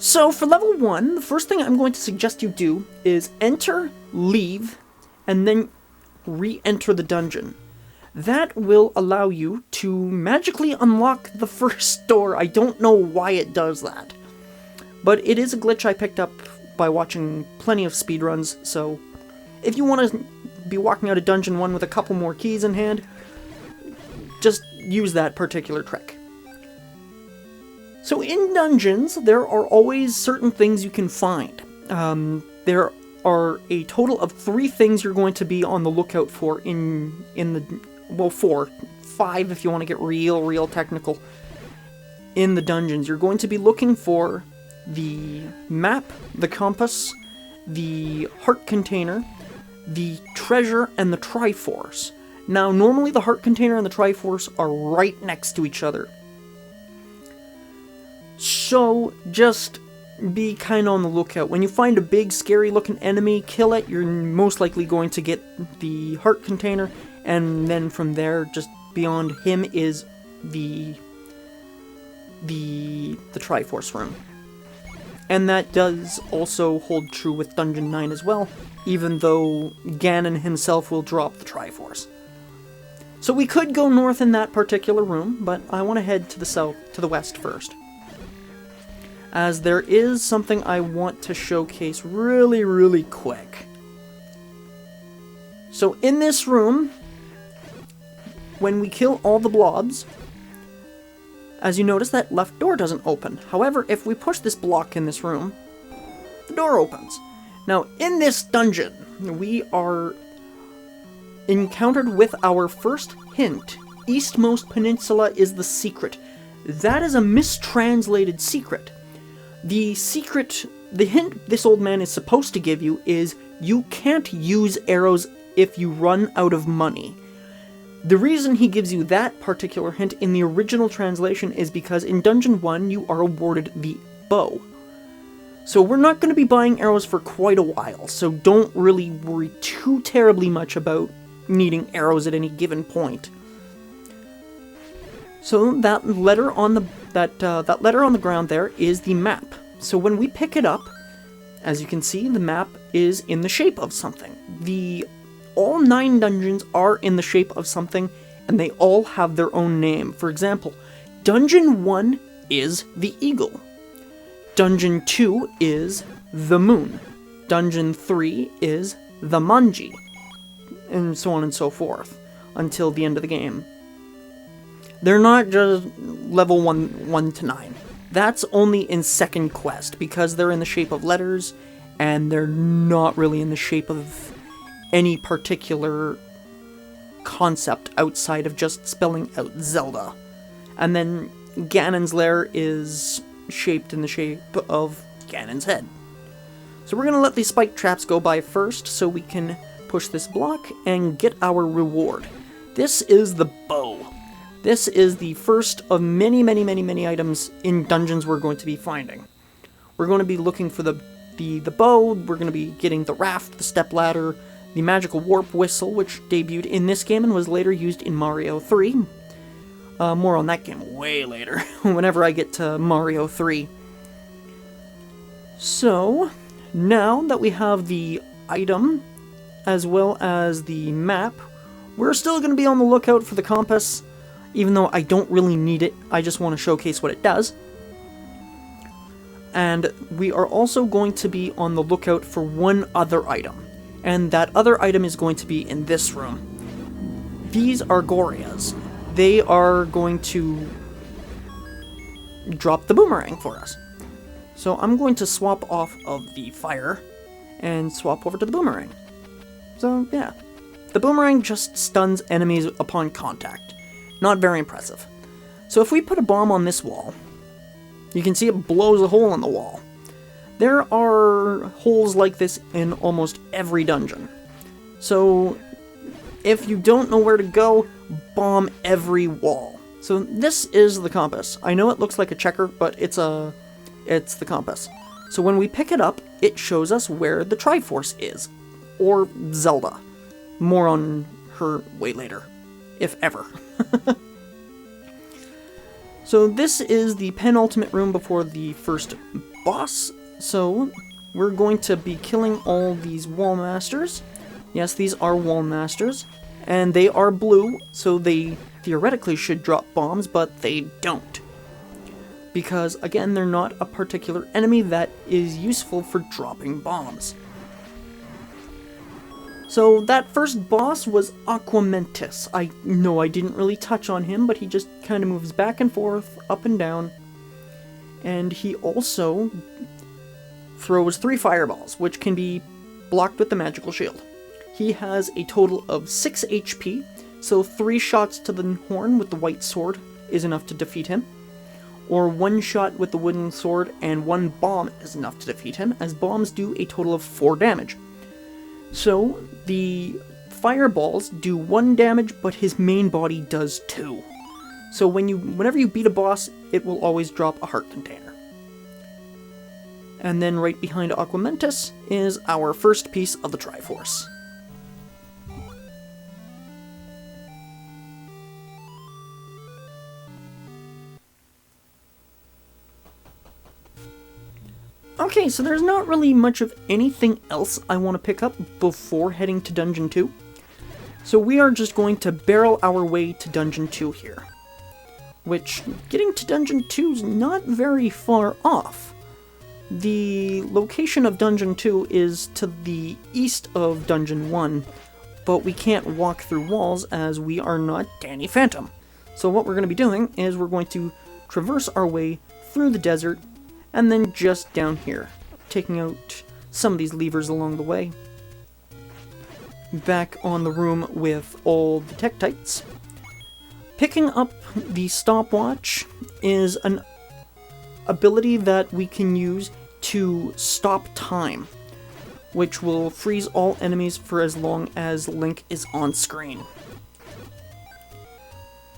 So for level 1, the first thing I'm going to suggest you do is enter, leave, and then re-enter the dungeon. That will allow you to magically unlock the first door. I don't know why it does that, but it is a glitch I picked up by watching plenty of speedruns, so if you want to be walking out of Dungeon 1 with a couple more keys in hand, just use that particular trick. So in dungeons, there are always certain things you can find. There are a total of 3 things you're going to be on the lookout for in the... well, 4. 5 if you want to get real technical. In the dungeons, you're going to be looking for the map, the compass, the heart container, the treasure, and the Triforce. Now, normally the heart container and the Triforce are right next to each other. So, just be kind of on the lookout. When you find a big, scary-looking enemy, kill it. You're most likely going to get the heart container, and then from there, just beyond him is the Triforce room. And that does also hold true with Dungeon 9 as well, even though Ganon himself will drop the Triforce. So we could go north in that particular room, but I want to head to the south, to the west first, as there is something I want to showcase really quick. So in this room, when we kill all the blobs, as you notice, that left door doesn't open. However, if we push this block in this room, the door opens. Now, in this dungeon, we are encountered with our first hint. Eastmost Peninsula is the secret. That is a mistranslated secret. The hint this old man is supposed to give you is you can't use arrows if you run out of money. The reason he gives you that particular hint in the original translation is because in Dungeon 1 you are awarded the bow. So we're not going to be buying arrows for quite a while, so don't really worry too terribly much about needing arrows at any given point. So that letter on the ground there is the map. So when we pick it up, as you can see, the map is in the shape of something. All 9 dungeons are in the shape of something, and they all have their own name. For example, Dungeon 1 is the Eagle. Dungeon 2 is the Moon. Dungeon 3 is the Manji. And so on and so forth, until the end of the game. They're not just level 1 to 9. That's only in second quest, because they're in the shape of letters, and they're not really in the shape of any particular concept outside of just spelling out Zelda. And then Ganon's lair is shaped in the shape of Ganon's head. So we're going to let these spike traps go by first, so we can push this block and get our reward. This is the bow. This is the first of many items in dungeons we're going to be finding. We're going to be looking for the bow, we're going to be getting the raft, the stepladder, the magical warp whistle, which debuted in this game and was later used in Mario 3. More on that game way later, whenever I get to Mario 3. So, now that we have the item, as well as the map, we're still going to be on the lookout for the compass, even though I don't really need it, I just want to showcase what it does. And we are also going to be on the lookout for one other item, and that other item is going to be in this room. These are Gorias. They are going to drop the boomerang for us. So I'm going to swap off of the fire and swap over to the boomerang. So yeah, the boomerang just stuns enemies upon contact. Not very impressive. So if we put a bomb on this wall, you can see it blows a hole in the wall. There are holes like this in almost every dungeon. So if you don't know where to go, bomb every wall. So this is the compass. I know it looks like a checker, but it's the compass. So when we pick it up, it shows us where the Triforce is, or Zelda. More on her way later, if ever. So this is the penultimate room before the first boss. So we're going to be killing all these wall masters. Yes, these are wall masters, and they are blue, so they theoretically should drop bombs, but they don't. Because, again, they're not a particular enemy that is useful for dropping bombs. So that first boss was Aquamentus. I know I didn't really touch on him, but he just kind of moves back and forth, up and down. And he also throws 3 fireballs, which can be blocked with the magical shield. He has a total of 6 HP, so 3 shots to the horn with the white sword is enough to defeat him. Or 1 shot with the wooden sword and 1 bomb is enough to defeat him, as bombs do a total of 4 damage. So, the fireballs do 1 damage, but his main body does 2. So whenever you beat a boss, it will always drop a heart container. And then right behind Aquamentus is our first piece of the Triforce. Okay, so there's not really much of anything else I want to pick up before heading to Dungeon 2. So we are just going to barrel our way to Dungeon 2 here. Which, getting to Dungeon 2 is not very far off. The location of Dungeon 2 is to the east of Dungeon 1, but we can't walk through walls as we are not Danny Phantom. So what we're going to be doing is we're going to traverse our way through the desert, and then just down here, taking out some of these levers along the way. Back on the room with all the Tektites. Picking up the stopwatch is an ability that we can use to stop time, which will freeze all enemies for as long as Link is on screen.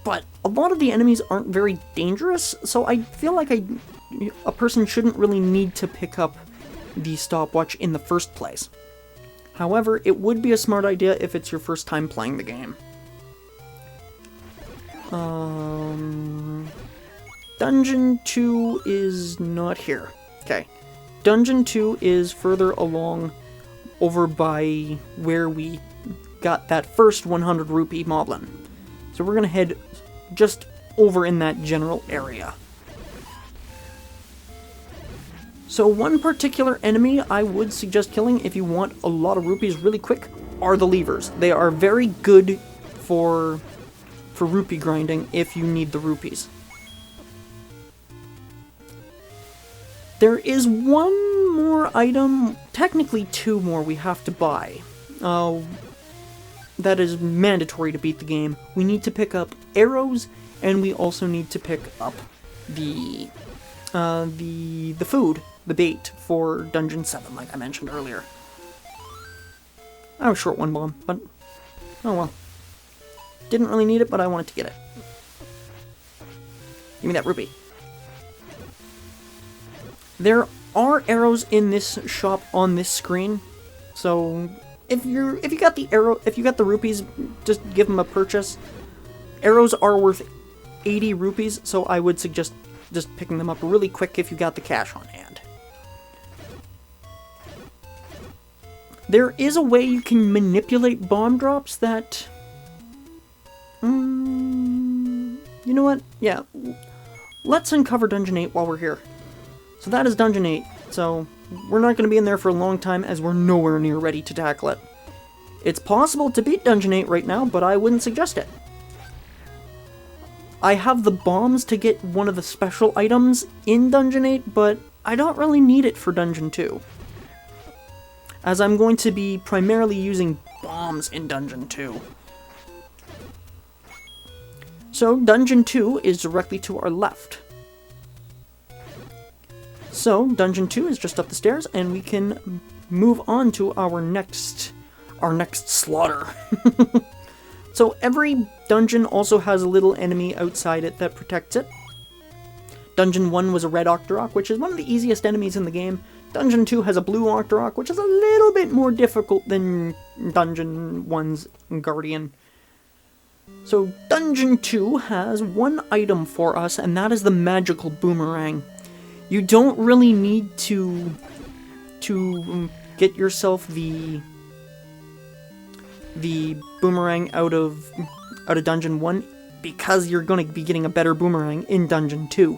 But a lot of the enemies aren't very dangerous, so I feel like a person shouldn't really need to pick up the stopwatch in the first place. However, it would be a smart idea if it's your first time playing the game. Dungeon 2 is not here. Okay. Dungeon 2 is further along over by where we got that first 100 rupee moblin. So we're gonna head just over in that general area. So one particular enemy I would suggest killing if you want a lot of rupees really quick are the levers. They are very good for rupee grinding if you need the rupees. There is one more item, technically 2 more we have to buy. That is mandatory to beat the game. We need to pick up arrows, and we also need to pick up the food, the bait for Dungeon 7, like I mentioned earlier. I was short 1 bomb, but oh well. Didn't really need it, but I wanted to get it. Give me that rupee. There are arrows in this shop on this screen, so if you got the rupees, just give them a purchase. Arrows are worth 80 rupees, so I would suggest just picking them up really quick if you got the cash on hand. There is a way you can manipulate bomb drops that... you know what? Yeah. Let's uncover Dungeon 8 while we're here. So that is Dungeon 8. So we're not going to be in there for a long time as we're nowhere near ready to tackle it. It's possible to beat Dungeon 8 right now, but I wouldn't suggest it. I have the bombs to get one of the special items in Dungeon 8, but I don't really need it for Dungeon 2. As I'm going to be primarily using bombs in Dungeon 2. So Dungeon 2 is directly to our left. So Dungeon 2 is just up the stairs, and we can move on to our next slaughter. So every dungeon also has a little enemy outside it that protects it. Dungeon 1 was a red Octorok, which is one of the easiest enemies in the game. Dungeon 2 has a blue Octorok, which is a little bit more difficult than Dungeon 1's Guardian. So Dungeon 2 has one item for us, and that is the magical boomerang. You don't really need to get yourself the boomerang out of Dungeon 1, because you're going to be getting a better boomerang in Dungeon 2.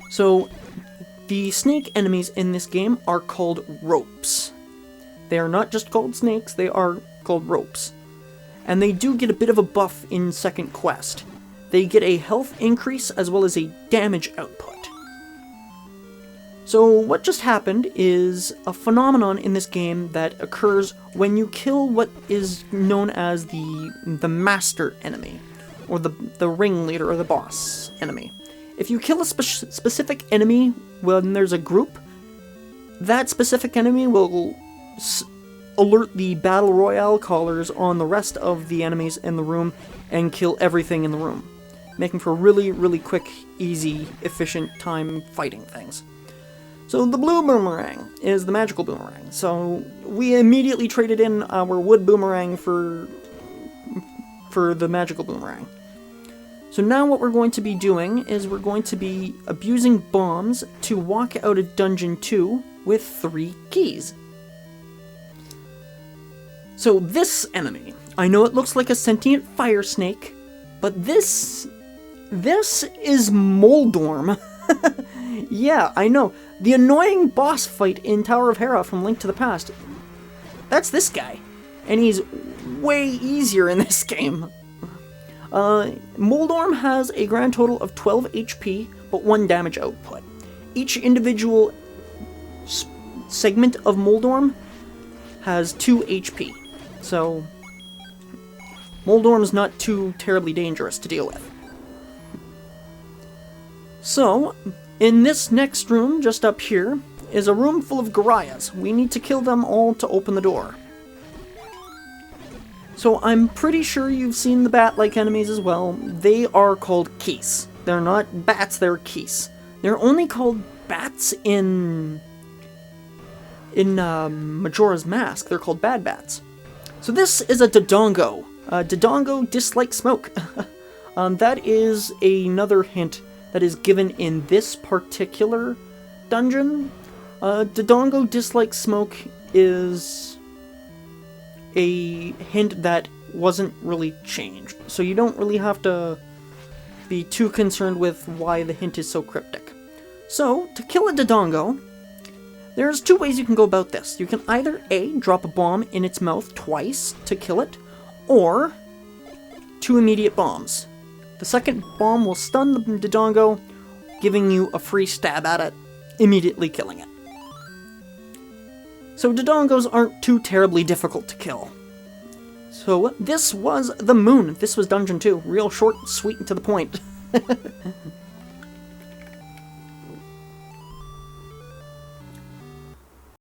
So, the snake enemies in this game are called ropes. They are not just called snakes, they are called ropes. And they do get a bit of a buff in second quest. They get a health increase as well as a damage output. So what just happened is a phenomenon in this game that occurs when you kill what is known as the master enemy, or the ringleader or the boss enemy. If you kill a specific enemy when there's a group, that specific enemy will alert the battle royale callers on the rest of the enemies in the room and kill everything in the room, making for really, really quick, easy, efficient time fighting things. So the blue boomerang is the magical boomerang. So we immediately traded in our wood boomerang for the magical boomerang. So now what we're going to be doing is we're going to be abusing bombs to walk out of Dungeon 2 with 3 keys. So this enemy, I know it looks like a sentient fire snake, but this is Moldorm. Yeah, I know. The annoying boss fight in Tower of Hera from Link to the Past, that's this guy. And he's way easier in this game. Moldorm has a grand total of 12 HP, but 1 damage output. Each individual segment of Moldorm has 2 HP. So, Moldorm's not too terribly dangerous to deal with. So, in this next room, just up here, is a room full of Garayas. We need to kill them all to open the door. So I'm pretty sure you've seen the bat-like enemies as well. They are called keys. They're not bats, they're keys. They're only called bats in Majora's Mask. They're called bad bats. So this is a Dodongo. Dodongo dislike smoke. That is another hint that is given in this particular dungeon. Dodongo dislike smoke is a hint that wasn't really changed, so you don't really have to be too concerned with why the hint is so cryptic. So, to kill a Dodongo, there's 2 ways you can go about this. You can either A, drop a bomb in its mouth twice to kill it, or 2 immediate bombs. The second bomb will stun the Dodongo, giving you a free stab at it, immediately killing it. So Dodongos aren't too terribly difficult to kill. So this was the moon. This was Dungeon 2. Real short, sweet, and to the point.